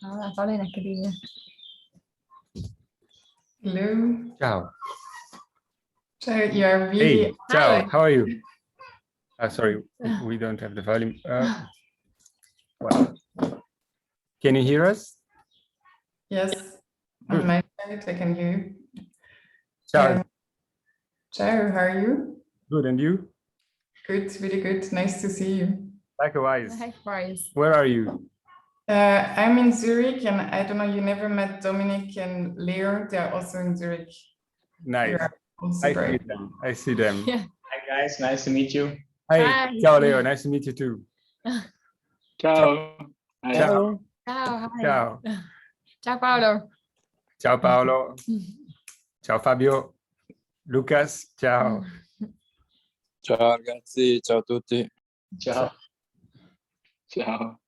Allora, Paolo in accademia. Hello. Ciao. So you are really... Hey, ciao. Hi. How are you? Sorry, we don't have the volume. Well, can you hear us? Yes, Good. on my side, I can hear you. Ciao. Ciao, how are you? Good, and you? Good, really good. Nice to see you. Likewise. Likewise. Where are you? I'm in Zurich, and I don't know, you never met Dominic and Leo. They are also in Zurich. Nice. You are also I see great. them. I see them. Yeah. Hi guys, nice to meet you. Hey, Hi. ciao Leo. Nice to meet you too. Ciao. Hi. Ciao. Ciao. Hi. Ciao. Ciao Paolo. Ciao Paolo. Ciao Fabio. Lucas. Ciao. Ciao ragazzi, ciao a tutti. Ciao. Ciao.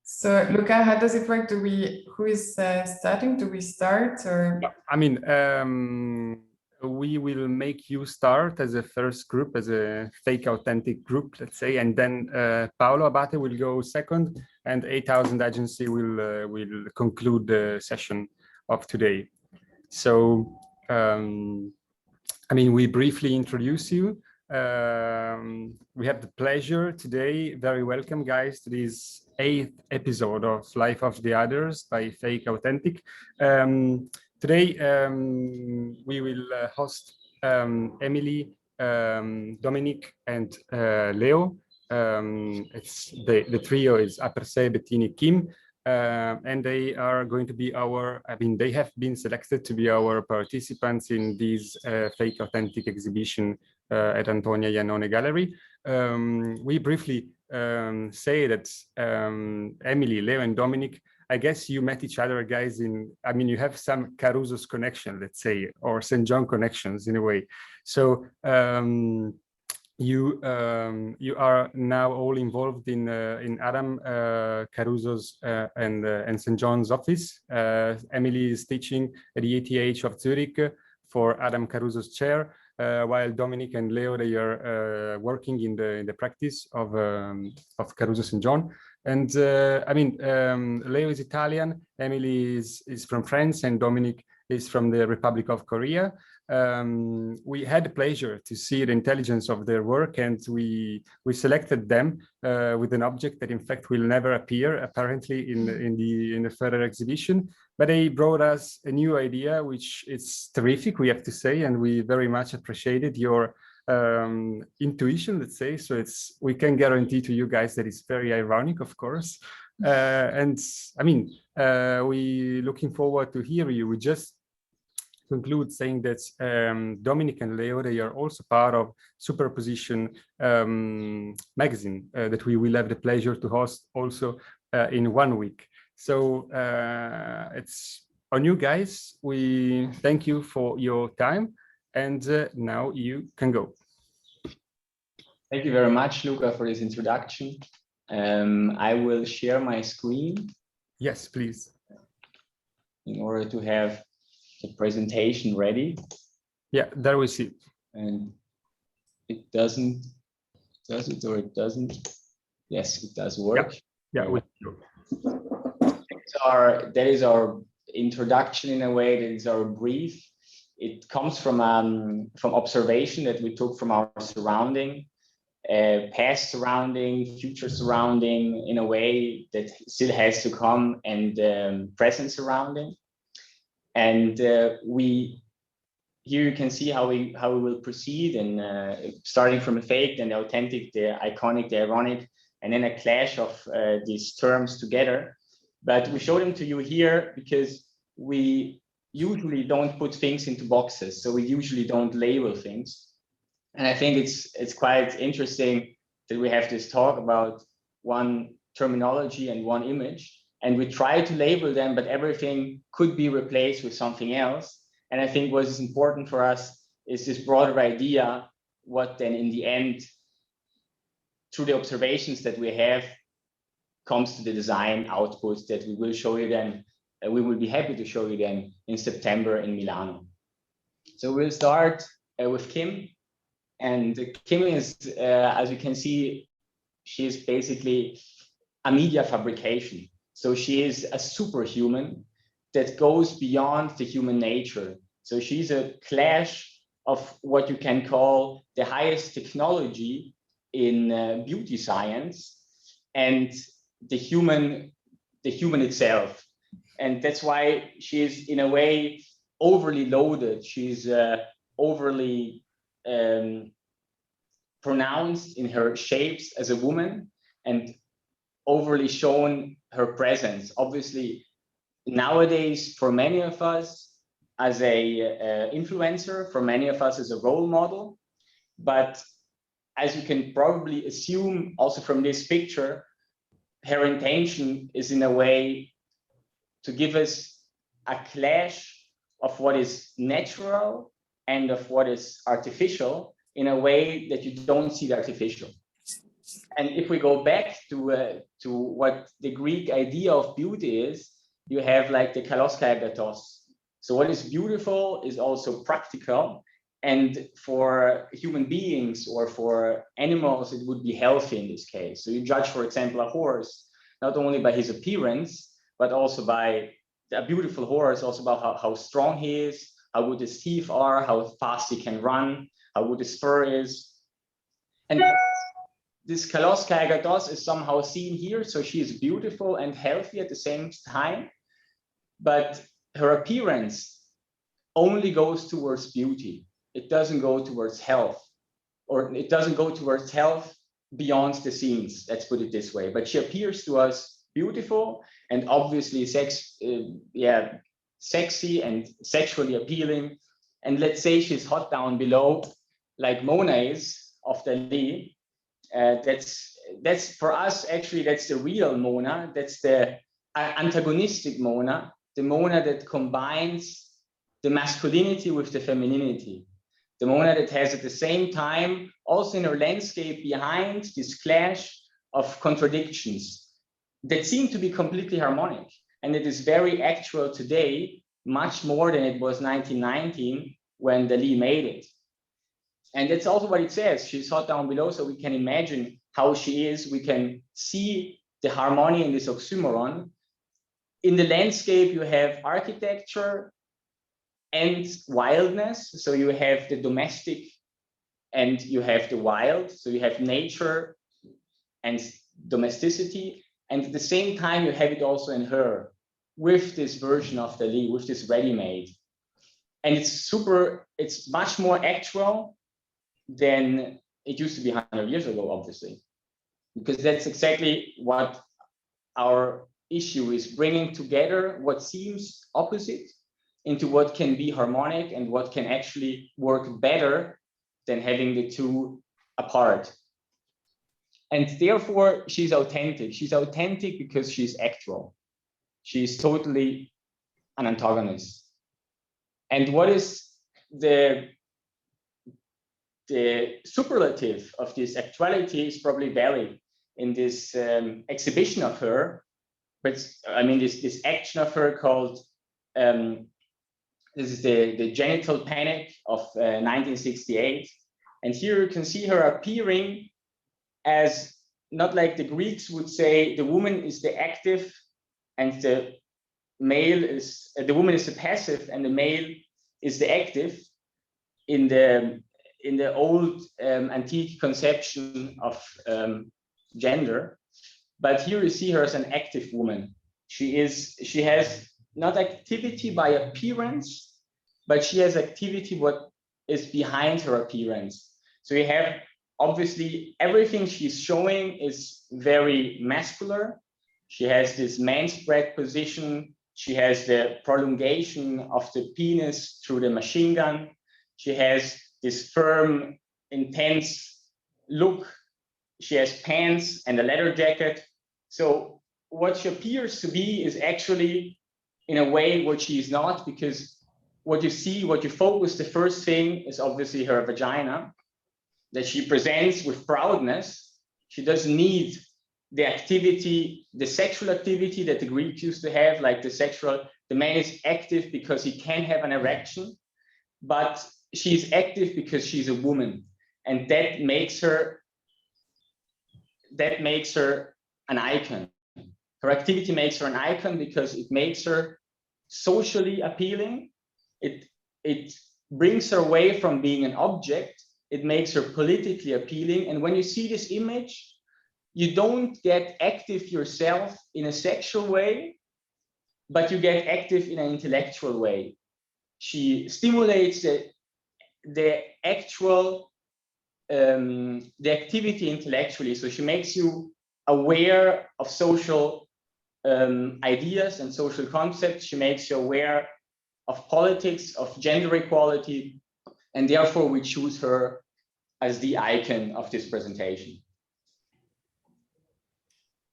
So, Luca, how does it work? Who is starting? Do we start or? I mean, we will make you start as a first group, as a fake authentic group, let's say, and then PAOLO ABATE will go second, and 8000 Agency will conclude the session of today. So, I mean, we briefly introduce you. We have the pleasure today, very welcome guys, to this 8th episode of Life of the Others by FakeAuthentic. Today we will host Emilie, Dominic, and Leo. It's the trio is Appercé, Bettini, Kim. And they are going to be they have been selected to be our participants in this Fake Authentic exhibition at Antonia Iannone Gallery. We briefly say that Emilie, Leo, and Dominic, I guess you met each other, guys, you have some Caruso's connection, let's say, or St. John connections in a way. So you are now all involved in Adam Caruso's and St. John's office. Emilie is teaching at the ETH of Zurich for Adam Caruso's chair, while Dominic and Leo, they are working in the practice of Caruso St. John. And Leo is Italian, Emilie is from France, and Dominic is from the Republic of Korea. We had the pleasure to see the intelligence of their work, and we selected them with an object that in fact will never appear apparently in the further exhibition. But they brought us a new idea, which is terrific, we have to say, and we very much appreciated your intuition, let's say. So we can guarantee to you guys that it's very ironic, of course. We looking forward to hear you. We just conclude saying that Dominic and Leo, they are also part of Superposition magazine that we will have the pleasure to host also in 1 week. So it's on you guys. We thank you for your time, and now you can go. Thank you very much, Luca, for this introduction. I will share my screen. Yes, please. In order to have the presentation ready. Yeah, there we see. And it doesn't, does it or it doesn't? Yes, it does work. Yeah, that is our introduction in a way. That is our brief. It comes from observation that we took from our surrounding, past surrounding, future surrounding, in a way that still has to come, and present surrounding. And here you can see how we will proceed, and starting from the fake, then the authentic, the iconic, the ironic, and then a clash of these terms together. But we show them to you here because we usually don't put things into boxes, so we usually don't label things. And I think it's quite interesting that we have this talk about one terminology and one image. And we try to label them, but everything could be replaced with something else. And I think what is important for us is this broader idea, what then in the end, through the observations that we have, comes to the design outputs that we will show you then. We will be happy to show you then in September in Milano. So we'll start with Kim. And Kim is, as you can see, she's basically a media fabrication. So she is a superhuman that goes beyond the human nature. So she's a clash of what you can call the highest technology in beauty science and the human itself. And that's why she's in a way overly loaded. She's overly pronounced in her shapes as a woman and overly shown her presence. Obviously, nowadays, for many of us as a influencer, for many of us as a role model, but as you can probably assume also from this picture, her intention is in a way to give us a clash of what is natural and of what is artificial in a way that you don't see the artificial. And if we go back to what the Greek idea of beauty is, you have like the kalos kai agathos. So what is beautiful is also practical. And for human beings or for animals, it would be healthy in this case. So you judge, for example, a horse, not only by his appearance, but also by a beautiful horse, also about how strong he is, how good his teeth are, how fast he can run, how good his fur is. And this kalos kai agathos is somehow seen here. So she is beautiful and healthy at the same time, but her appearance only goes towards beauty. It doesn't go towards health, or it doesn't go towards health beyond the scenes, let's put it this way. But she appears to us beautiful and obviously sexy and sexually appealing. And let's say she's hot down below, like Mona is of Dali. That's for us, actually, that's the real Mona. That's the antagonistic Mona, the Mona that combines the masculinity with the femininity. The Mona that has at the same time, also in her landscape behind, this clash of contradictions that seem to be completely harmonic. And it is very actual today, much more than it was 1919 when Dali made it. And that's also what it says. She's hot down below, so we can imagine how she is. We can see the harmony in this oxymoron. In the landscape, you have architecture and wildness. So you have the domestic and you have the wild. So you have nature and domesticity. And at the same time, you have it also in her with this version of Dali, with this ready-made. And it's much more actual than it used to be 100 years ago, obviously, because that's exactly what our issue is, bringing together what seems opposite into what can be harmonic and what can actually work better than having the two apart. And therefore, she's authentic. She's authentic because she's actual. She's totally an antagonist. And what is the superlative of this actuality is probably valid in this exhibition of her. But I mean, this action of her called, this is the genital panic of 1968. And here you can see her appearing as, not like the Greeks would say, the woman is the active and the male is, the woman is the passive and the male is the active in the old antique conception of gender. But here you see her as an active woman. She has not activity by appearance, but she has activity what is behind her appearance. So you have, obviously, everything she's showing is very muscular. She has this man spread position. She has the prolongation of the penis through the machine gun. She has this firm, intense look. She has pants and a leather jacket. So what she appears to be is actually, in a way, what she is not, because what you see, what you focus, the first thing is obviously her vagina that she presents with proudness. She doesn't need the activity, the sexual activity that the Greeks used to have, like the man is active because he can have an erection, but she's active because she's a woman. And that makes her an icon, Her activity makes her an icon because it makes her socially appealing. It brings her away from being an object. It makes her politically appealing. And when you see this image, you don't get active yourself in a sexual way, but you get active in an intellectual way. She stimulates the activity intellectually. So she makes you aware of social ideas and social concepts. She makes you aware of politics, of gender equality, and therefore we choose her as the icon of this presentation.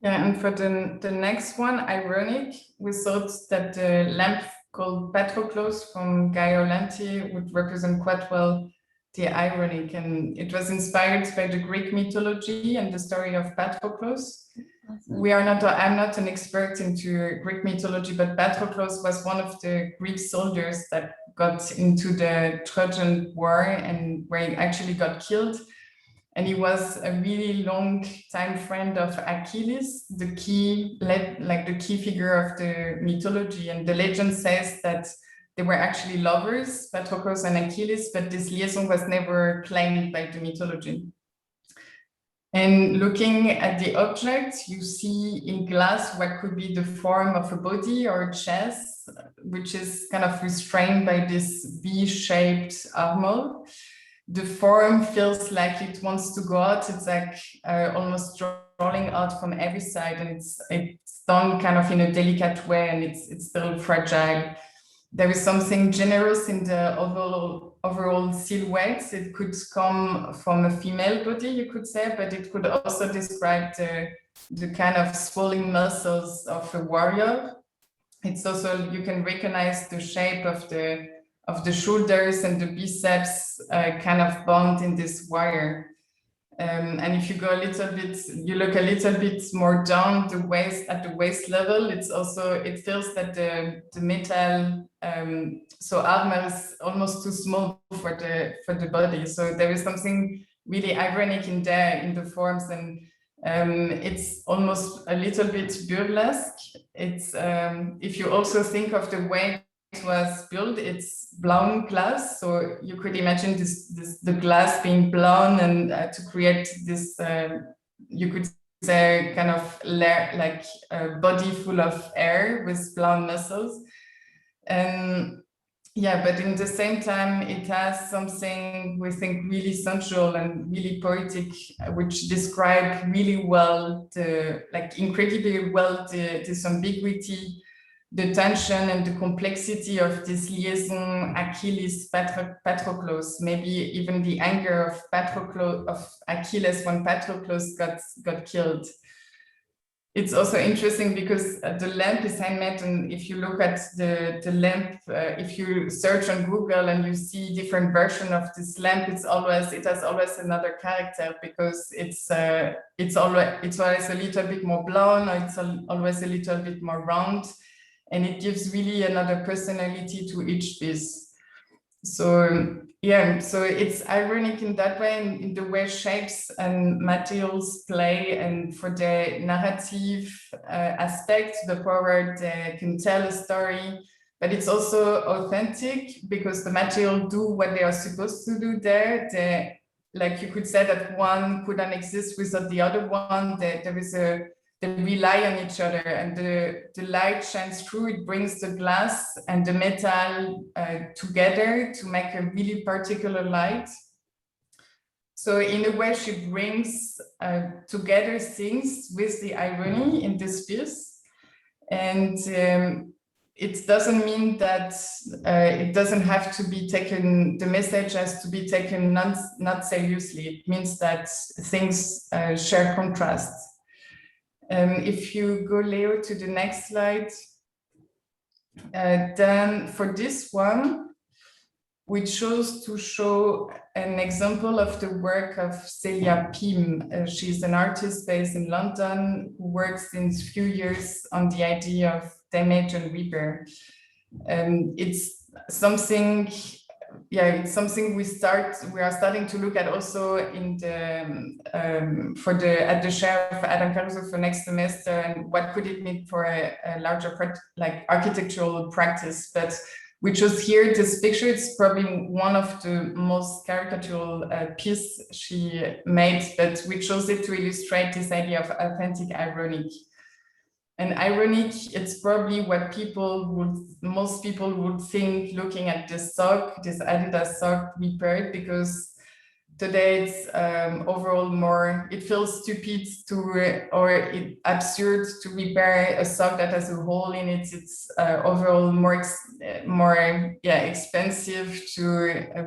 Yeah, and for the next one, ironic, we thought that the lamp called Patroclus from Guy Orlanti would represent quite well the ironic, and it was inspired by the Greek mythology and the story of Patroclus. I'm not an expert into Greek mythology, but Patroclus was one of the Greek soldiers that got into the Trojan War and where he actually got killed. And he was a really long time friend of Achilles, the key figure of the mythology. And the legend says that they were actually lovers, Patroclus and Achilles, but this liaison was never claimed by the mythology. And looking at the object, you see in glass what could be the form of a body or a chest, which is kind of restrained by this V-shaped armor. The form feels like it wants to go out. It's like almost drawing out from every side, and it's done kind of in a delicate way, and it's still fragile. There is something generous in the overall silhouette. It could come from a female body, you could say, but it could also describe the kind of swelling muscles of a warrior. It's also, you can recognize the shape of the shoulders and the biceps kind of bound in this wire. And if you go you look a little bit more down the waist, at the waist level, it feels that the metal, so armor is almost too small for the body. So there is something really ironic in the forms, and it's almost a little bit burlesque. It's if you also think of the way it was built, it's blown glass, so you could imagine the glass being blown and to create this you could say kind of layer, like a body full of air with blown muscles. And yeah, but in the same time it has something we think really sensual and really poetic, which describe really well incredibly well this ambiguity, the tension and the complexity of this liaison Achilles-Patroclus, maybe even the anger of Achilles when Patroclus got killed. It's also interesting because the lamp is handmade, and if you look at the lamp, if you search on Google and you see different versions of this lamp, it has always another character, because it's always a little bit more blown, or it's always a little bit more round. And it gives really another personality to each piece. So yeah, so it's ironic in that way, in the way shapes and materials play, and for the narrative aspect, the power they can tell a story, but it's also authentic because the material do what they are supposed to do there. Like you could say that one couldn't exist without the other one. They rely on each other, and the light shines through, it brings the glass and the metal together to make a really particular light. So in a way, she brings together things with the irony in this piece. And it doesn't mean that it doesn't have to be taken, the message has to be taken not seriously. It means that things share contrast. If you go, Leo, to the next slide, then for this one, we chose to show an example of the work of Celia Pym. She's an artist based in London who works since a few years on the idea of damage and repair. It's something yeah, it's something we are starting to look at also in the at the share of Adam Caruso for next semester, and what could it mean for a larger like architectural practice. But we chose here this picture. It's probably one of the most caricatural piece she made, but we chose it to illustrate this idea of authentic ironic. And ironic, it's probably what most people would think looking at this sock, this Adidas sock repaired, because today it's overall more, it feels stupid absurd to repair a sock that has a hole in it. It's overall more expensive to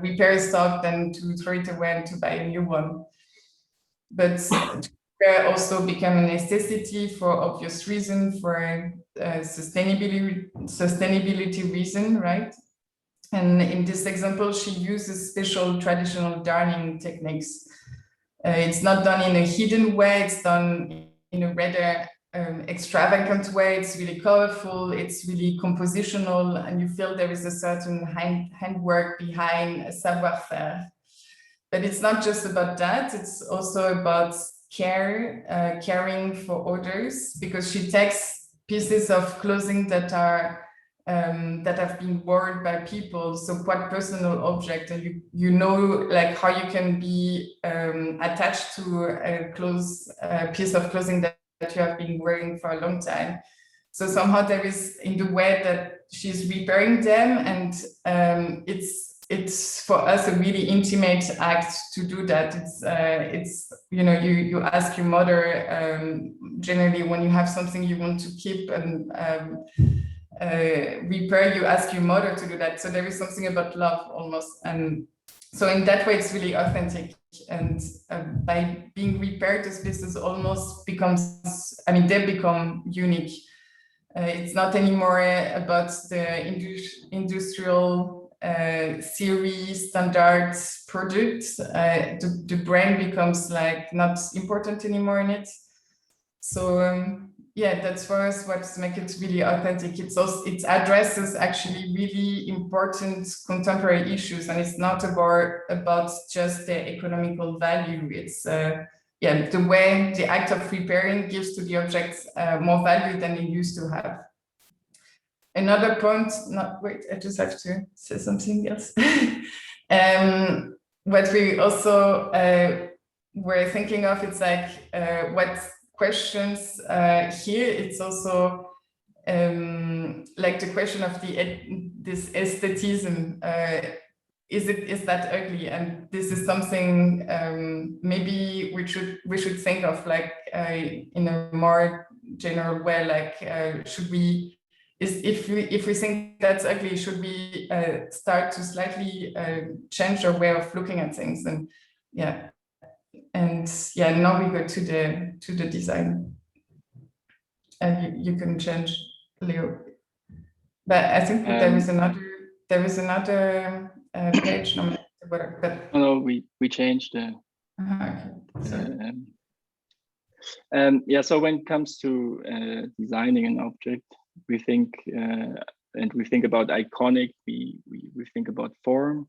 repair a sock than to throw it away and to buy a new one. But also become a necessity for obvious reason, for sustainability reason, right? And in this example, she uses special traditional darning techniques. It's not done in a hidden way, it's done in a rather extravagant way. It's really colorful, it's really compositional, and you feel there is a certain handwork behind a savoir-faire. But it's not just about that, it's also about caring for others, because she takes pieces of clothing that have been worn by people, so quite personal object, and you know, like how you can be attached to a piece of clothing that you have been wearing for a long time. So somehow there is, in the way that she's repairing them, and it's for us a really intimate act to do that. It's you know, you ask your mother, generally when you have something you want to keep and repair, you ask your mother to do that. So there is something about love almost, and so in that way it's really authentic. And by being repaired, this business almost becomes, I mean, they become unique. It's not anymore about the industrial series standard products. The brand becomes like not important anymore in it. So yeah, that's for us what makes it really authentic. It addresses actually really important contemporary issues, and it's not about just the economical value. It's yeah, the way the act of repairing gives to the objects more value than it used to have. Another point, wait, I just have to say something else. What we also were thinking of, it's like what questions here, it's also like the question of this aestheticism. Is that ugly? And this is something maybe we should think of, like in a more general way, like should we, if we think that's ugly, should we start to slightly change our way of looking at things? And yeah, now we go to the design, and you can change, Leo. But I think there is another page. No, but no, we changed the. Okay. Yeah. So when it comes to designing an object, we think and we think about iconic. We think about form.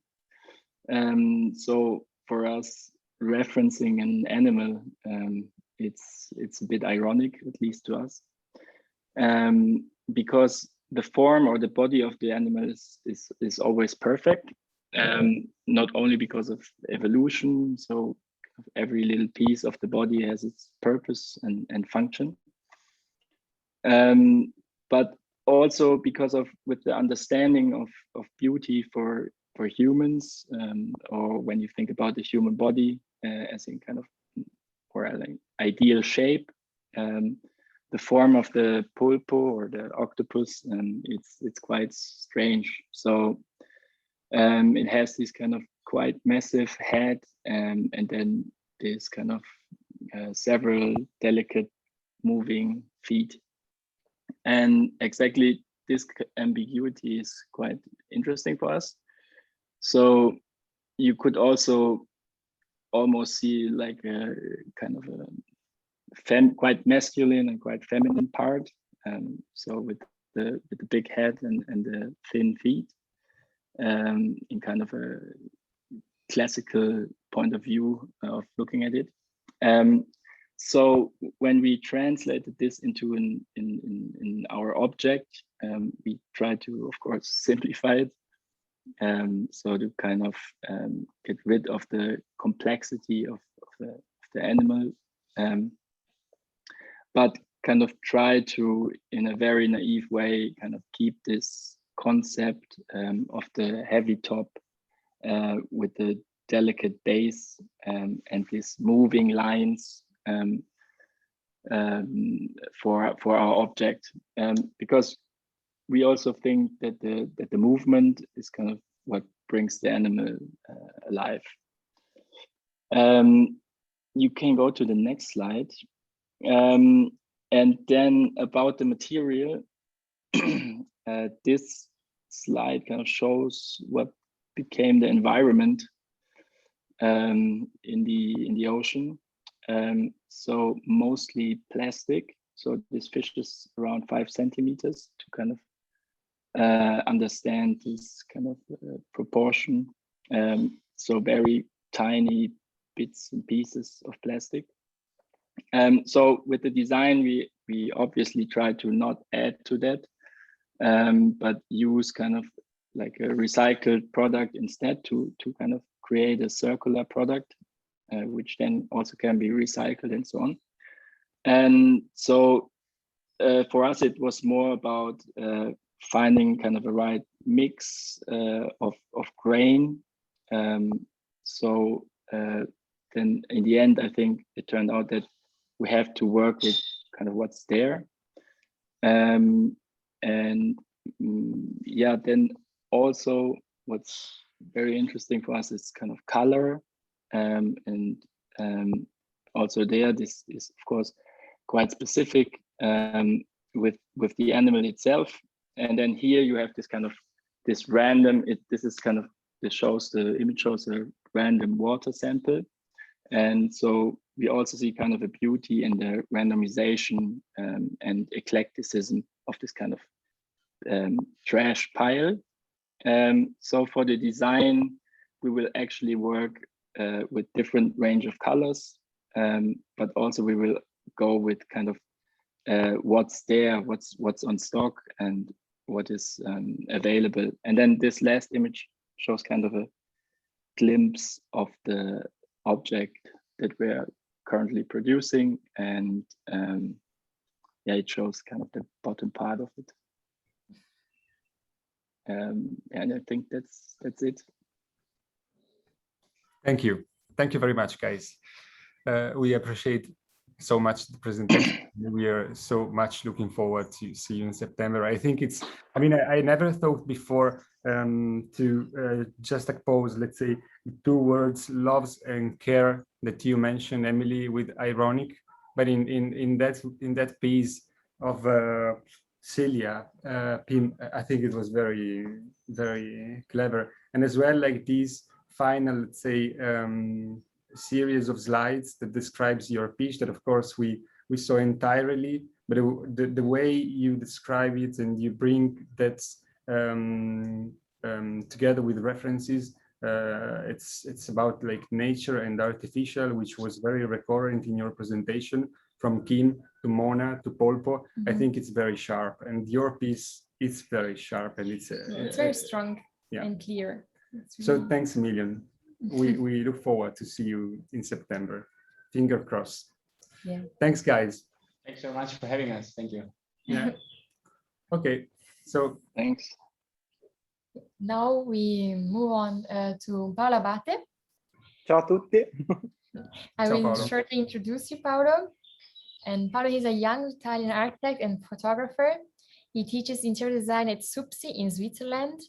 So for us, referencing an animal, it's a bit ironic, at least to us, because the form or the body of the animal is always perfect, not only because of evolution. So every little piece of the body has its purpose and function, but also because with the understanding of beauty for humans, or when you think about the human body as in kind of, or an ideal shape, the form of the pulpo or the octopus, it's quite strange. So it has this kind of quite massive head, and then this kind of several delicate moving feet. And exactly this ambiguity is quite interesting for us. So you could also almost see like a kind of a quite masculine and quite feminine part. So with the big head and the thin feet. in kind of a classical point of view of looking at it. So when we translated this into in our object, we try to, of course, simplify it. So to kind of get rid of the complexity of the animal, but kind of try to, in a very naive way, kind of keep this concept of the heavy top with the delicate base and these moving lines for our object, because we also think that the movement is kind of what brings the animal alive. You can go to the next slide. And then about the material, this slide kind of shows what became the environment in the ocean. So mostly plastic. So this fish is around 5 centimeters to kind of understand this kind of proportion. So very tiny bits and pieces of plastic. So with the design, we obviously try to not add to that, but use kind of like a recycled product instead to kind of create a circular product, which then also can be recycled and so on. And so for us, it was more about finding kind of a right mix of grain. So then in the end, I think it turned out that we have to work with kind of what's there. Yeah, then also what's very interesting for us is kind of color. And also there, this is of course quite specific with the animal itself. And then here you have this kind of this random, the image shows a random water sample. And so we also see kind of a beauty in the randomization and eclecticism of this kind of trash pile. So for the design, we will actually work with different range of colors, but also we will go with kind of what's there, what's on stock, and what is available. And then this last image shows kind of a glimpse of the object that we're currently producing, and yeah, it shows kind of the bottom part of it. And I think that's it. Thank you very much, guys. We appreciate so much the presentation. We are so much looking forward to see you in September. I think I never thought before to just oppose, let's say, two words, loves and care, that you mentioned, Emilie, with ironic, but in that piece of Celia Pim, I think it was very, very clever. And as well, like these final, let's say, series of slides that describes your pitch, that of course we saw entirely, but the way you describe it and you bring that together with references, it's about like nature and artificial, which was very recurrent in your presentation, from Kim to Mona to Polpo. I think it's very sharp, and your piece is very sharp, and it's very strong, yeah, and clear. So thanks a million. We look forward to see you in September. Finger crossed. Yeah. Thanks, guys. Thanks so much for having us. Thank you. Yeah. Okay. So thanks. Now we move on to Paolo Abate. Ciao a tutti. I will Paolo. shortly introduce you, Paolo. And Paolo is a young Italian architect and photographer. He teaches interior design at SUPSI in Switzerland,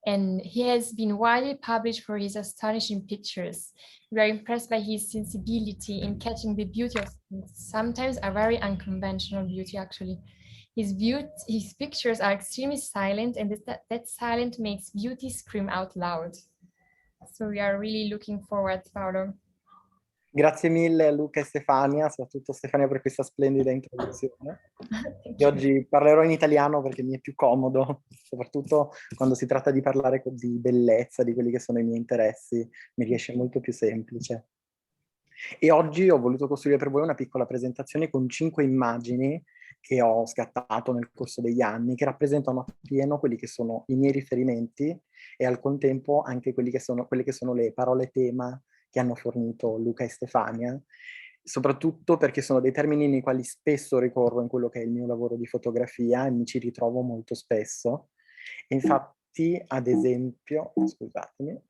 and he has been widely published for his astonishing pictures. We are impressed by his sensibility in catching the beauty of things, sometimes a very unconventional beauty, actually. His pictures are extremely silent, and that silence makes beauty scream out loud. So we are really looking forward, Paolo. Grazie mille a Luca e Stefania, soprattutto Stefania per questa splendida introduzione. Thank E you. oggi parlerò in italiano perché mi è più comodo, soprattutto quando si tratta di parlare di bellezza, di quelli che sono i miei interessi, mi riesce molto più semplice. E oggi ho voluto costruire per voi una piccola presentazione con 5 immagini che ho scattato nel corso degli anni, che rappresentano appieno quelli che sono i miei riferimenti e al contempo anche quelle che sono le parole tema che hanno fornito Luca e Stefania, soprattutto perché sono dei termini nei quali spesso ricorro in quello che è il mio lavoro di fotografia e mi ci ritrovo molto spesso. E infatti, ad esempio, scusatemi,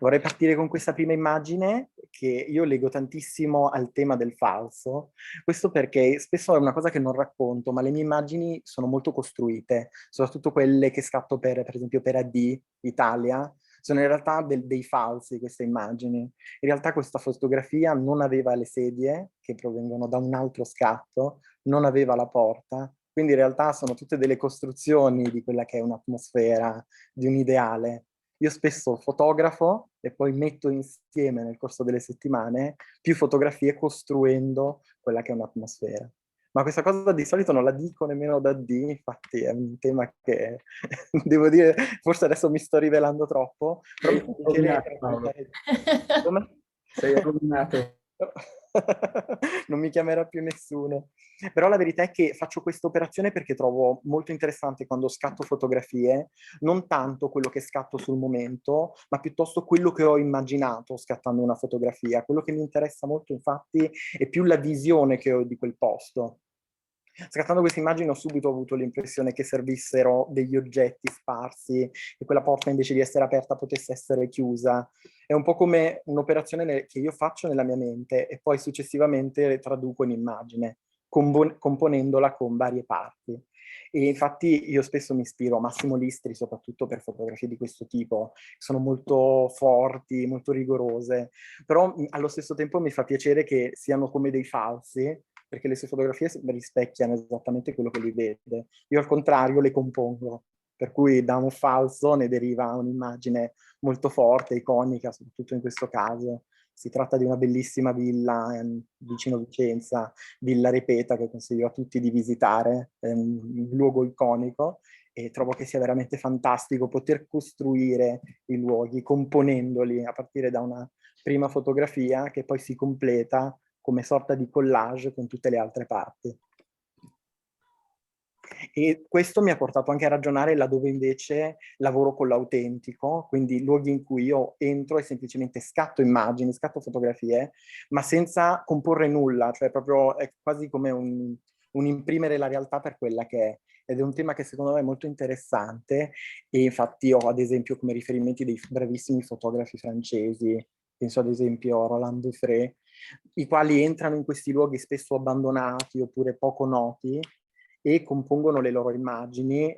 vorrei partire con questa prima immagine che io leggo tantissimo al tema del falso. Questo perché spesso è una cosa che non racconto, ma le mie immagini sono molto costruite, soprattutto quelle che scatto per esempio per AD Italia, sono in realtà dei falsi queste immagini. In realtà questa fotografia non aveva le sedie, che provengono da un altro scatto, non aveva la porta, quindi in realtà sono tutte delle costruzioni di quella che è un'atmosfera, di un ideale. Io spesso fotografo e poi metto insieme nel corso delle settimane più fotografie costruendo quella che è un'atmosfera. Ma questa cosa di solito non la dico nemmeno da D, infatti è un tema che devo dire, forse adesso mi sto rivelando troppo, però mi fa piacere raccontare. Come? Sei rovinato. Non mi chiamerà più nessuno. Però la verità è che faccio questa operazione perché trovo molto interessante quando scatto fotografie, non tanto quello che scatto sul momento, ma piuttosto quello che ho immaginato scattando una fotografia. Quello che mi interessa molto, infatti, è più la visione che ho di quel posto. Scattando queste immagini ho subito avuto l'impressione che servissero degli oggetti sparsi e quella porta invece di essere aperta potesse essere chiusa. È un po' come un'operazione che io faccio nella mia mente e poi successivamente traduco in immagine, componendola con varie parti. E infatti io spesso mi ispiro a Massimo Listri, soprattutto per fotografie di questo tipo, sono molto forti, molto rigorose, però allo stesso tempo mi fa piacere che siano come dei falsi, perché le sue fotografie rispecchiano esattamente quello che lui vede. Io al contrario le compongo, per cui da un falso ne deriva un'immagine molto forte, iconica, soprattutto in questo caso. Si tratta di una bellissima villa vicino Vicenza, Villa Repeta, che consiglio a tutti di visitare, è un luogo iconico e trovo che sia veramente fantastico poter costruire i luoghi componendoli a partire da una prima fotografia che poi si completa come sorta di collage con tutte le altre parti. E questo mi ha portato anche a ragionare laddove invece lavoro con l'autentico, quindi luoghi in cui io entro e semplicemente scatto immagini, scatto fotografie, ma senza comporre nulla, cioè proprio è quasi come un imprimere la realtà per quella che è. Ed è un tema che secondo me è molto interessante e infatti ho ad esempio come riferimenti dei bravissimi fotografi francesi, penso ad esempio a Roland Defray, i quali entrano in questi luoghi spesso abbandonati oppure poco noti e compongono le loro immagini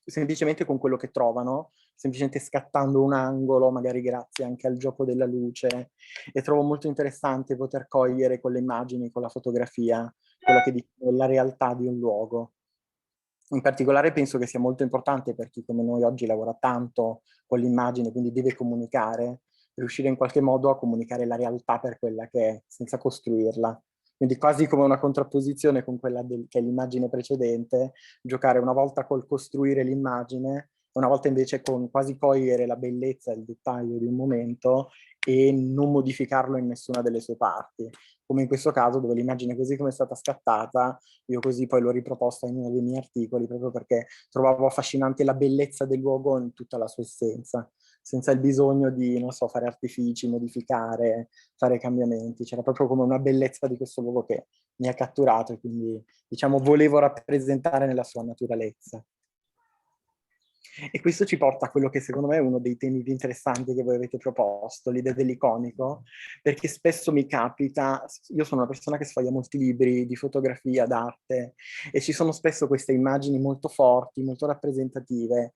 semplicemente con quello che trovano, semplicemente scattando un angolo, magari grazie anche al gioco della luce. E trovo molto interessante poter cogliere con le immagini, con la fotografia, quella che dice la realtà di un luogo. In particolare penso che sia molto importante per chi come noi oggi lavora tanto con l'immagine, quindi deve comunicare, riuscire in qualche modo a comunicare la realtà per quella che è, senza costruirla. Quindi quasi come una contrapposizione con quella che è l'immagine precedente, giocare una volta col costruire l'immagine, una volta invece con quasi cogliere la bellezza e il dettaglio di un momento e non modificarlo in nessuna delle sue parti. Come in questo caso dove l'immagine così come è stata scattata, io così poi l'ho riproposta in uno dei miei articoli proprio perché trovavo affascinante la bellezza del luogo in tutta la sua essenza, senza il bisogno di, non so, fare artifici, modificare, fare cambiamenti. C'era proprio come una bellezza di questo luogo che mi ha catturato e quindi, diciamo, volevo rappresentare nella sua naturalezza. E questo ci porta a quello che secondo me è uno dei temi più interessanti che voi avete proposto, l'idea dell'iconico, perché spesso mi capita, io sono una persona che sfoglia molti libri di fotografia, d'arte, e ci sono spesso queste immagini molto forti, molto rappresentative,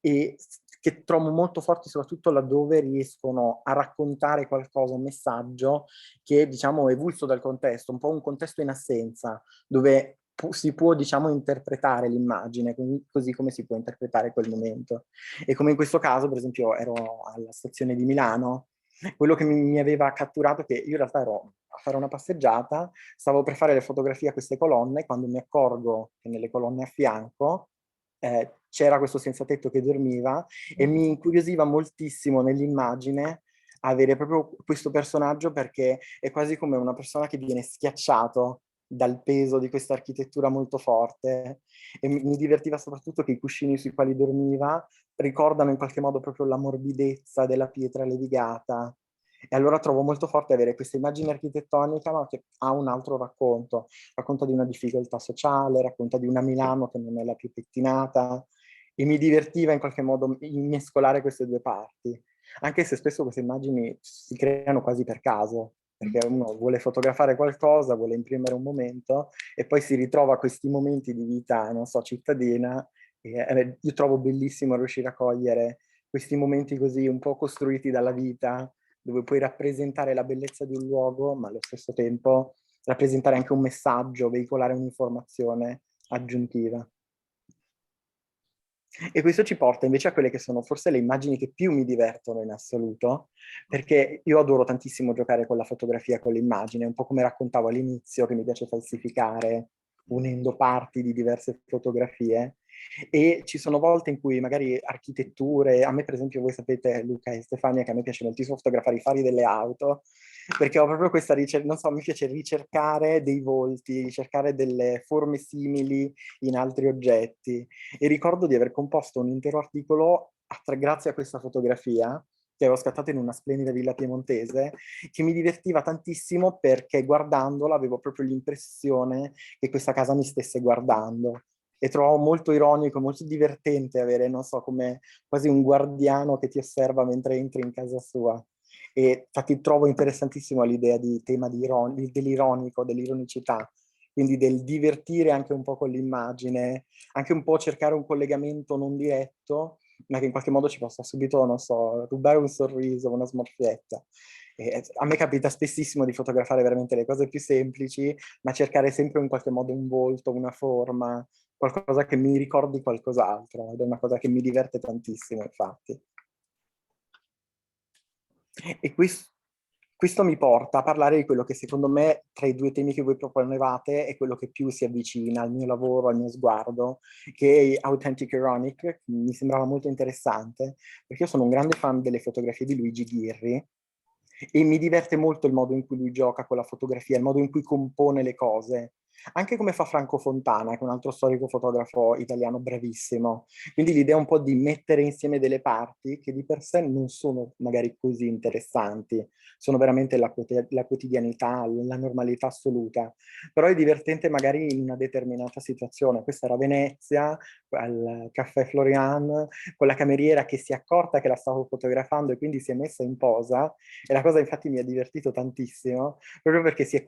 e che trovo molto forti soprattutto laddove riescono a raccontare qualcosa, un messaggio che diciamo è avulso dal contesto, un po' un contesto in assenza, dove si può, diciamo, interpretare l'immagine, così come si può interpretare quel momento. E come in questo caso, per esempio, ero alla stazione di Milano Quello che mi aveva catturato è che io in realtà ero a fare una passeggiata, stavo per fare le fotografie a queste colonne, quando mi accorgo che nelle colonne a fianco c'era questo senza tetto che dormiva, e mi incuriosiva moltissimo nell'immagine avere proprio questo personaggio, perché è quasi come una persona che viene schiacciato dal peso di questa architettura molto forte, e mi divertiva soprattutto che i cuscini sui quali dormiva ricordano in qualche modo proprio la morbidezza della pietra levigata. E allora trovo molto forte avere questa immagine architettonica, ma che ha un altro racconto. Racconta di una difficoltà sociale, racconta di una Milano che non è la più pettinata, e mi divertiva in qualche modo mescolare queste due parti, anche se spesso queste immagini si creano quasi per caso, perché uno vuole fotografare qualcosa, vuole imprimere un momento, e poi si ritrova questi momenti di vita, non so, cittadina, e io trovo bellissimo riuscire a cogliere questi momenti così un po' costruiti dalla vita, dove puoi rappresentare la bellezza di un luogo, ma allo stesso tempo rappresentare anche un messaggio, veicolare un'informazione aggiuntiva. E questo ci porta invece a quelle che sono forse le immagini che più mi divertono in assoluto, perché io adoro tantissimo giocare con la fotografia, con l'immagine, un po' come raccontavo all'inizio, che mi piace falsificare, unendo parti di diverse fotografie. E ci sono volte in cui magari architetture, a me per esempio, voi sapete Luca e Stefania che a me piace moltissimo fotografare i fari delle auto, perché ho proprio questa ricerca, non so, mi piace ricercare dei volti, ricercare delle forme simili in altri oggetti, e ricordo di aver composto un intero articolo grazie a questa fotografia che avevo scattato in una splendida villa piemontese, che mi divertiva tantissimo perché guardandola avevo proprio l'impressione che questa casa mi stesse guardando. E trovavo molto ironico, molto divertente avere, non so, come quasi un guardiano che ti osserva mentre entri in casa sua. E infatti trovo interessantissimo l'idea di tema dell'ironico, dell'ironicità, quindi del divertire anche un po' con l'immagine, anche un po' cercare un collegamento non diretto, ma che in qualche modo ci possa subito, non so, rubare un sorriso, una smorfietta. E a me capita spessissimo di fotografare veramente le cose più semplici, ma cercare sempre in qualche modo un volto, una forma, qualcosa che mi ricordi qualcos'altro, ed è una cosa che mi diverte tantissimo, infatti. E questo mi porta a parlare di quello che secondo me, tra i due temi che voi proponevate, è quello che più si avvicina al mio lavoro, al mio sguardo, che è Authentic Ironic, che mi sembrava molto interessante, perché io sono un grande fan delle fotografie di Luigi Ghirri, e mi diverte molto il modo in cui lui gioca con la fotografia, il modo in cui compone le cose, anche come fa Franco Fontana, che è un altro storico fotografo italiano bravissimo. Quindi l'idea un po' di mettere insieme delle parti che di per sé non sono magari così interessanti, sono veramente la quotidianità, la normalità assoluta, però è divertente magari in una determinata situazione. Questa era Venezia, al Caffè Florian, con la cameriera che si è accorta che la stavo fotografando e quindi si è messa in posa, e la cosa infatti mi ha divertito tantissimo, proprio perché si è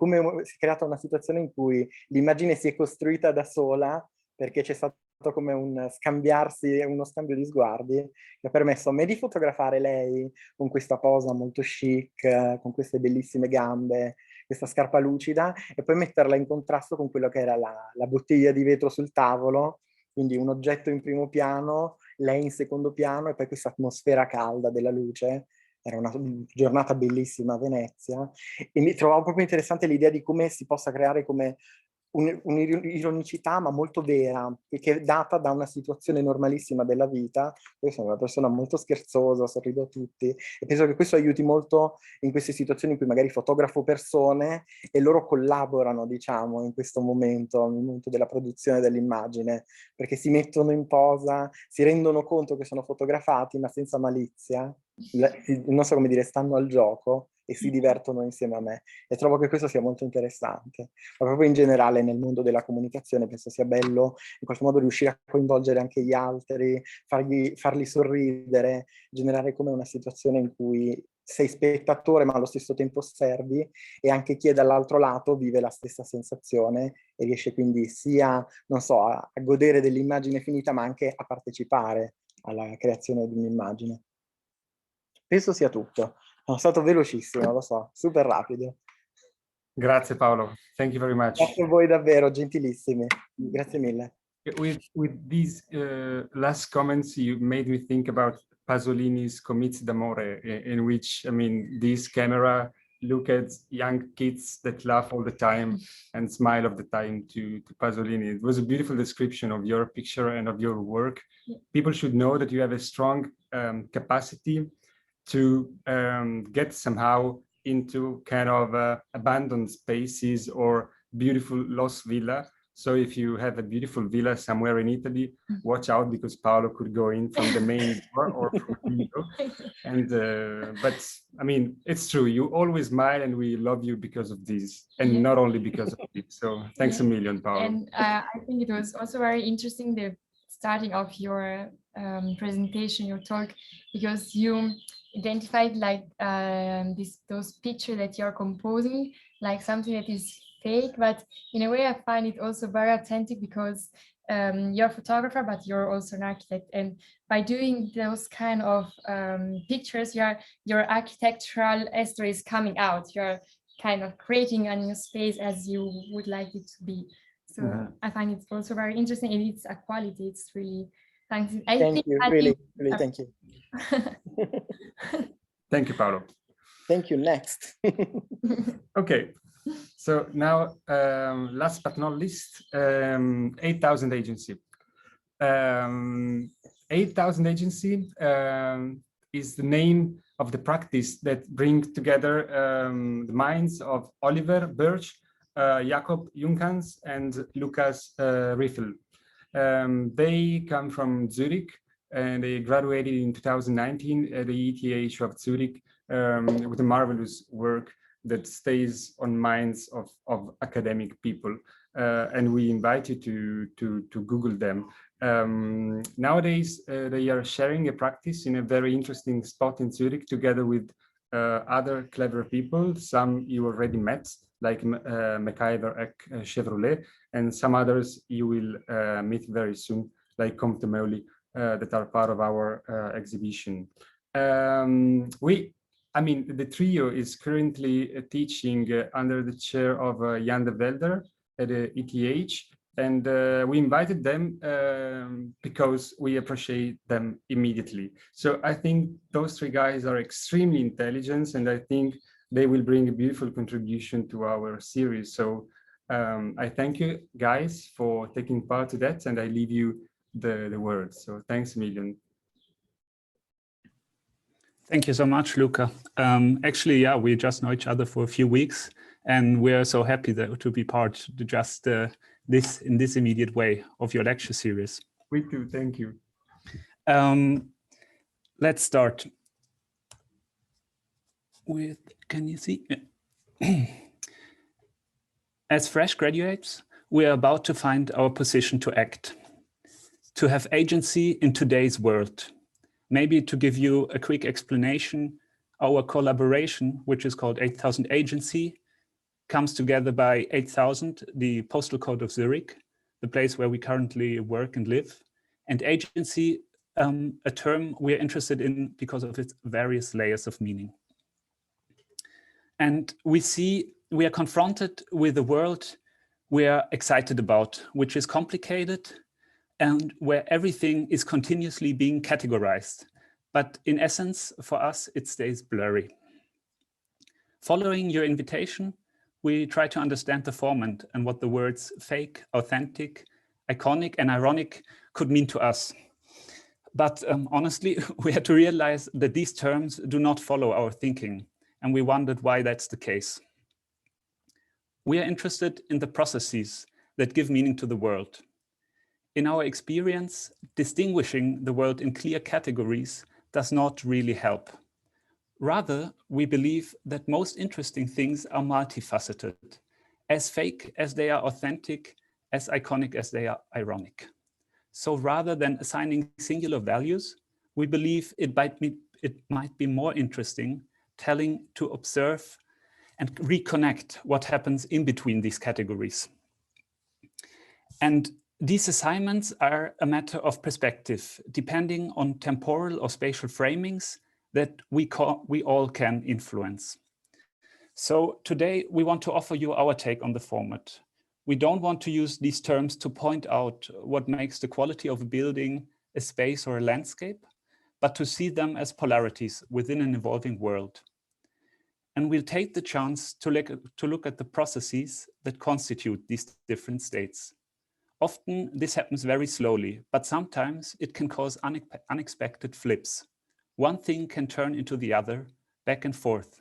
creata una situazione in cui l'immagine si è costruita da sola, perché c'è stato come uno scambio di sguardi, che ha permesso a me di fotografare lei con questa posa molto chic, con queste bellissime gambe, questa scarpa lucida, e poi metterla in contrasto con quello che era la bottiglia di vetro sul tavolo, quindi un oggetto in primo piano, lei in secondo piano, e poi questa atmosfera calda della luce. Era una giornata bellissima a Venezia, e mi trovavo proprio interessante l'idea di come si possa creare come un'ironicità ma molto vera, che è data da una situazione normalissima della vita. Io sono una persona molto scherzosa, sorrido a tutti, e penso che questo aiuti molto in queste situazioni in cui magari fotografo persone e loro collaborano, diciamo, in questo momento, nel momento della produzione dell'immagine, perché si mettono in posa, si rendono conto che sono fotografati ma senza malizia, non so come dire, stanno al gioco e si divertono insieme a me, e trovo che questo sia molto interessante. Ma proprio in generale nel mondo della comunicazione penso sia bello in qualche modo riuscire a coinvolgere anche gli altri, farli sorridere, generare come una situazione in cui sei spettatore ma allo stesso tempo osservi, e anche chi è dall'altro lato vive la stessa sensazione e riesce quindi sia, non so, a godere dell'immagine finita, ma anche a partecipare alla creazione di un'immagine. Penso sia tutto. Sono stato velocissimo, lo so, super rapido. Grazie Paolo, thank you very much. Grazie a voi davvero, gentilissimi. Grazie mille. With these last comments, you made me think about Pasolini's Comizi d'amore, in which, I mean, this camera look at young kids that laugh all the time and smile all the time to Pasolini. It was a beautiful description of your picture and of your work. People should know that you have a strong capacity to get somehow into kind of abandoned spaces or beautiful lost villa. So if you have a beautiful villa somewhere in Italy, watch out, because Paolo could go in from the main door or from a window. And but I mean, it's true. You always smile, and we love you because of this, and not only because of it. So thanks a million, Paolo. And I think it was also very interesting, the starting of your presentation, your talk, because you identified like those pictures that you're composing, like something that is fake, but in a way I find it also very authentic, because you're a photographer, but you're also an architect, and by doing those kind of pictures, your architectural history is coming out. You're kind of creating a new space as you would like it to be. So I find it's also very interesting, and it's a quality. It's really thanks. Thank you, really, thank you. Thank you, Paolo. Thank you. Next. Okay. So now, last but not least, 8,000 Agency. 8,000 Agency is the name of the practice that brings together the minds of Oliver Birch, Jakob Junkans, and Lucas Riffel. They come from Zurich, and they graduated in 2019 at the ETH of Zurich with a marvelous work that stays on minds of academic people, and we invite you to Google them. Nowadays, they are sharing a practice in a very interesting spot in Zurich, together with other clever people. Some you already met, like MacIver at Chevrolet, and some others you will meet very soon, like Comte Meuli, that are part of our exhibition. I mean, the trio is currently teaching under the chair of Jan de Velder at the ETH, and we invited them because we appreciate them immediately. So I think those three guys are extremely intelligent, and I think they will bring a beautiful contribution to our series. So I thank you guys for taking part in that, and I leave you the word. So thanks a million. Thank you so much, Luca. Actually, yeah, we just know each other for a few weeks, and we're so happy to be part to just in this immediate way of your lecture series. We too, thank you. Let's start with, can you see? As fresh graduates, we are about to find our position to act, to have agency in today's world. Maybe to give you a quick explanation, our collaboration, which is called 8,000 Agency, comes together by 8,000, the postal code of Zurich, the place where we currently work and live, and agency, a term we're interested in because of its various layers of meaning. And we are confronted with a world we are excited about, which is complicated, and where everything is continuously being categorized. But in essence, for us, it stays blurry. Following your invitation, we try to understand the format and what the words fake, authentic, iconic, and ironic could mean to us. But honestly, we had to realize that these terms do not follow our thinking, and we wondered why that's the case. We are interested in the processes that give meaning to the world. In our experience, distinguishing the world in clear categories does not really help. Rather, we believe that most interesting things are multifaceted, as fake as they are authentic, as iconic as they are ironic. So rather than assigning singular values, we believe it might be more interesting telling to observe and reconnect what happens in between these categories. And these assignments are a matter of perspective, depending on temporal or spatial framings that we all can influence. So today we want to offer you our take on the format. We don't want to use these terms to point out what makes the quality of a building, a space, or a landscape, but to see them as polarities within an evolving world. And we'll take the chance to look at the processes that constitute these different states. Often this happens very slowly, but sometimes it can cause unexpected flips. One thing can turn into the other, back and forth.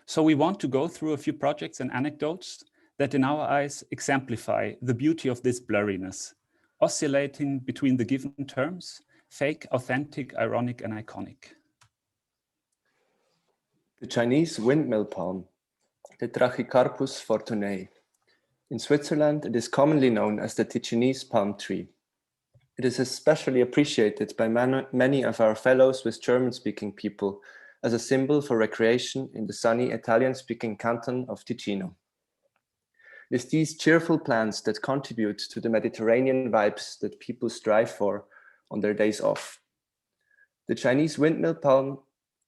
So we want to go through a few projects and anecdotes that in our eyes exemplify the beauty of this blurriness, oscillating between the given terms, fake, authentic, ironic, and iconic. The Chinese windmill palm, the Trachycarpus fortunei. In Switzerland, it is commonly known as the Ticinese palm tree. It is especially appreciated by many of our fellow Swiss German-speaking people as a symbol for recreation in the sunny Italian-speaking canton of Ticino. It is these cheerful plants that contribute to the Mediterranean vibes that people strive for on their days off. The Chinese windmill palm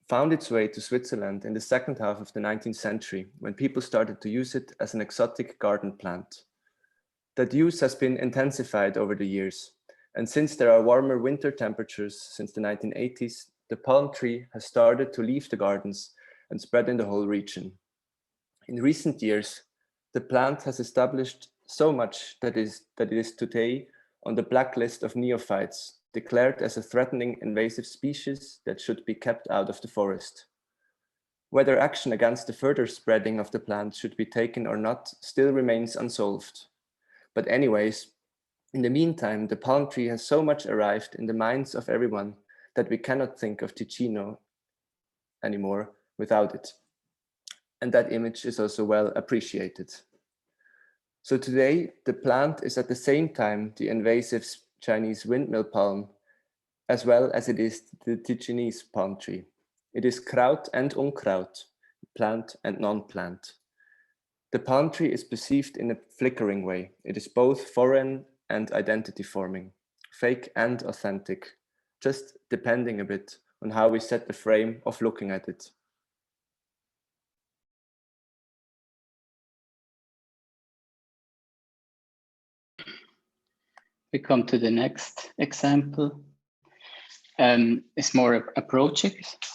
found its way to Switzerland in the second half of the 19th century, when people started to use it as an exotic garden plant. That use has been intensified over the years, and since there are warmer winter temperatures since the 1980s, the palm tree has started to leave the gardens and spread in the whole region. In recent years, the plant has established so much that it is today on the blacklist of neophytes, declared as a threatening invasive species that should be kept out of the forest. Whether action against the further spreading of the plant should be taken or not still remains unsolved. But anyways, in the meantime, the palm tree has so much arrived in the minds of everyone that we cannot think of Ticino anymore without it. And that image is also well appreciated. So today, the plant is at the same time the invasive Chinese windmill palm, as well as it is the Ticinese palm tree. It is Kraut and Unkraut, plant and non-plant. The palm tree is perceived in a flickering way. It is both foreign and identity forming, fake and authentic, just depending a bit on how we set the frame of looking at it. We come to the next example. It's more a project.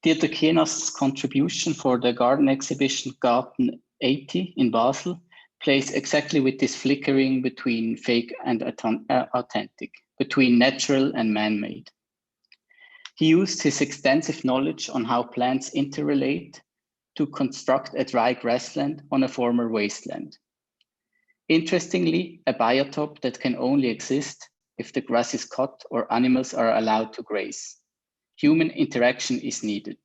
Dieter Kiena's contribution for the garden exhibition Garten 80 in Basel plays exactly with this flickering between fake and authentic, between natural and man-made. He used his extensive knowledge on how plants interrelate to construct a dry grassland on a former wasteland. Interestingly, a biotop that can only exist if the grass is cut or animals are allowed to graze. Human interaction is needed.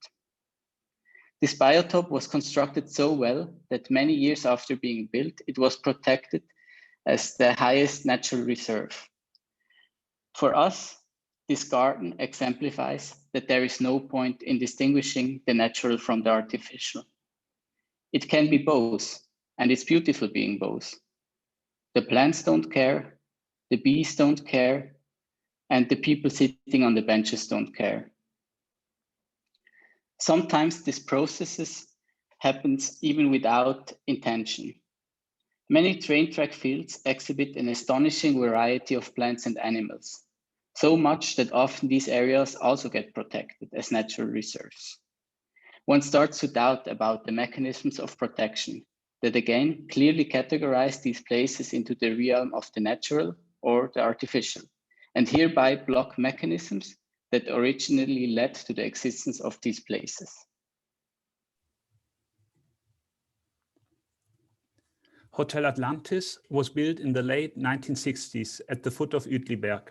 This biotop was constructed so well that many years after being built, it was protected as the highest natural reserve. For us, this garden exemplifies that there is no point in distinguishing the natural from the artificial. It can be both, and it's beautiful being both. The plants don't care, the bees don't care, and the people sitting on the benches don't care. Sometimes this process happens even without intention. Many train track fields exhibit an astonishing variety of plants and animals, so much that often these areas also get protected as natural reserves. One starts to doubt about the mechanisms of protection that again clearly categorize these places into the realm of the natural or the artificial, and hereby block mechanisms that originally led to the existence of these places. Hotel Atlantis was built in the late 1960s at the foot of Uetliberg.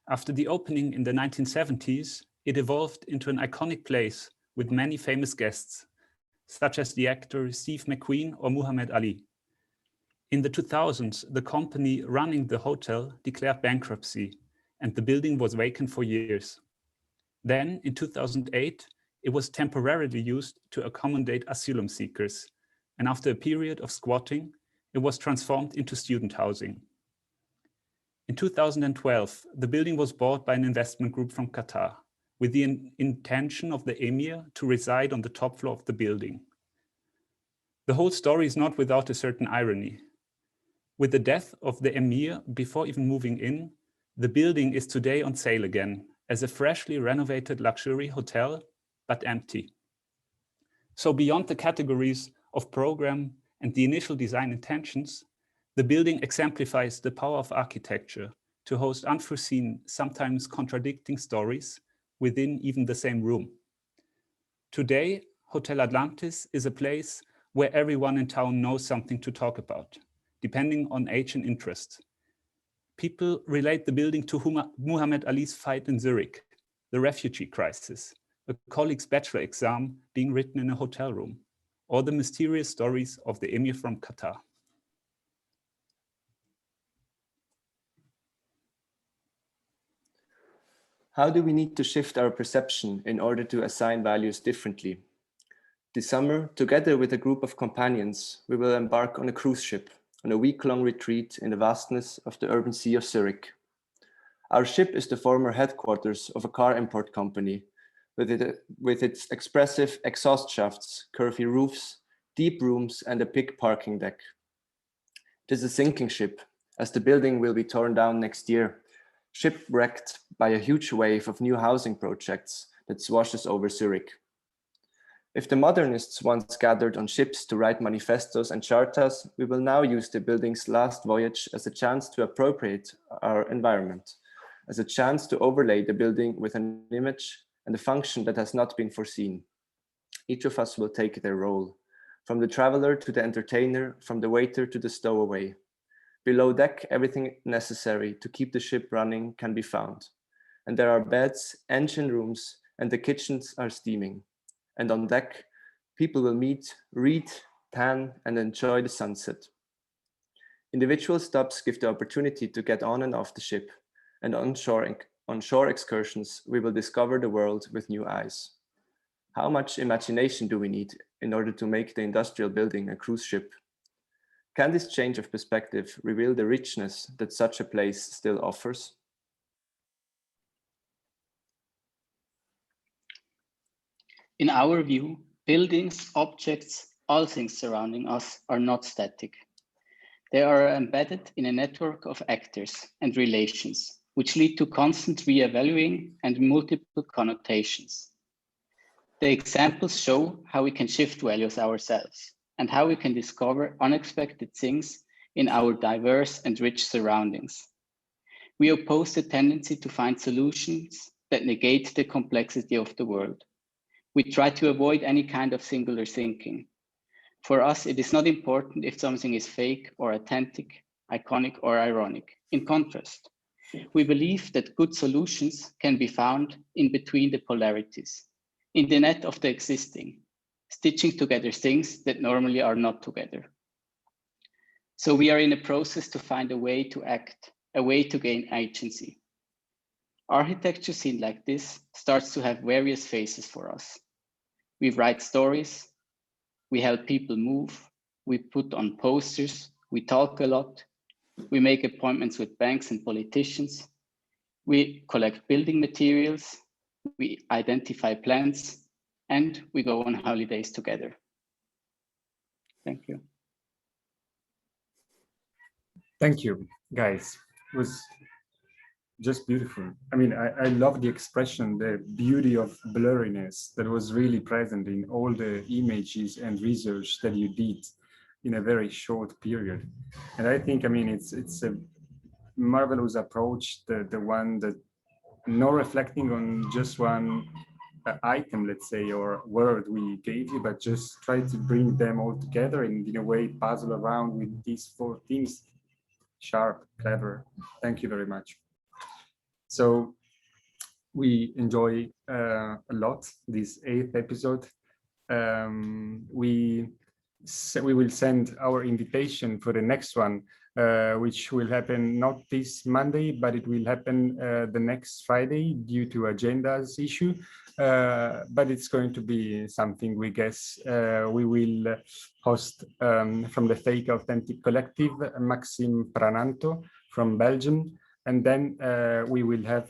After the opening in the 1970s, it evolved into an iconic place with many famous guests, such as the actor Steve McQueen or Muhammad Ali. In the 2000s, the company running the hotel declared bankruptcy, and the building was vacant for years. Then, in 2008, it was temporarily used to accommodate asylum seekers, and after a period of squatting, it was transformed into student housing. In 2012, the building was bought by an investment group from Qatar, with the intention of the emir to reside on the top floor of the building. The whole story is not without a certain irony. With the death of the emir before even moving in, the building is today on sale again as a freshly renovated luxury hotel, but empty. So beyond the categories of program and the initial design intentions, the building exemplifies the power of architecture to host unforeseen, sometimes contradicting stories within even the same room. Today, Hotel Atlantis is a place where everyone in town knows something to talk about, depending on age and interest. People relate the building to Muhammad Ali's fight in Zurich, the refugee crisis, a colleague's bachelor exam being written in a hotel room, or the mysterious stories of the emir from Qatar. How do we need to shift our perception in order to assign values differently? This summer, together with a group of companions, we will embark on a cruise ship, on a week-long retreat in the vastness of the urban sea of Zurich. Our ship is the former headquarters of a car import company, with its expressive exhaust shafts, curvy roofs, deep rooms, and a big parking deck. It is a sinking ship, as the building will be torn down next year, shipwrecked by a huge wave of new housing projects that washes over Zurich. If the modernists once gathered on ships to write manifestos and chartas, we will now use the building's last voyage as a chance to appropriate our environment, as a chance to overlay the building with an image and a function that has not been foreseen. Each of us will take their role, from the traveler to the entertainer, from the waiter to the stowaway. Below deck, everything necessary to keep the ship running can be found. And there are beds, engine rooms, and the kitchens are steaming. And on deck, people will meet, read, tan, and enjoy the sunset. Individual stops give the opportunity to get on and off the ship, and on shore excursions, we will discover the world with new eyes. How much imagination do we need in order to make the industrial building a cruise ship? Can this change of perspective reveal the richness that such a place still offers? In our view, buildings, objects, all things surrounding us are not static. They are embedded in a network of actors and relations, which lead to constant re-evaluating and multiple connotations. The examples show how we can shift values ourselves and how we can discover unexpected things in our diverse and rich surroundings. We oppose the tendency to find solutions that negate the complexity of the world. We try to avoid any kind of singular thinking. For us, it is not important if something is fake or authentic, iconic or ironic. In contrast, we believe that good solutions can be found in between the polarities, in the net of the existing, stitching together things that normally are not together. So we are in a process to find a way to act, a way to gain agency. Architecture seen like this starts to have various phases for us. We write stories, we help people move, we put on posters, we talk a lot, we make appointments with banks and politicians, we collect building materials, we identify plans, and we go on holidays together. Thank you. Thank you, guys. It was just beautiful. I mean, I love the expression, the beauty of blurriness that was really present in all the images and research that you did in a very short period. And I think, I mean, it's a marvelous approach, the one that not reflecting on just one item, let's say, or word we gave you, but just try to bring them all together and in a way puzzle around with these four things. Sharp, clever. Thank you very much. So we enjoy a lot this 8th episode. We will send our invitation for the next one, which will happen not this Monday, but it will happen the next Friday due to agendas issue. But it's going to be something we guess we will host from the FakeAuthentic collective, Maxime Prananto from Belgium. And then we will have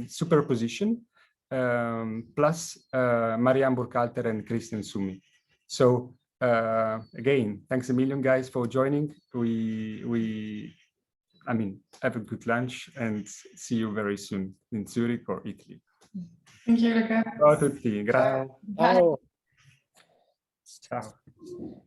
superposition plus Marianne Burkhalter and Christian Sumi. So again, thanks a million, guys, for joining. We I mean, have a good lunch and see you very soon in Zurich or Italy. Thank you, Luca. Ciao a tutti, grazie. Ciao. Ciao.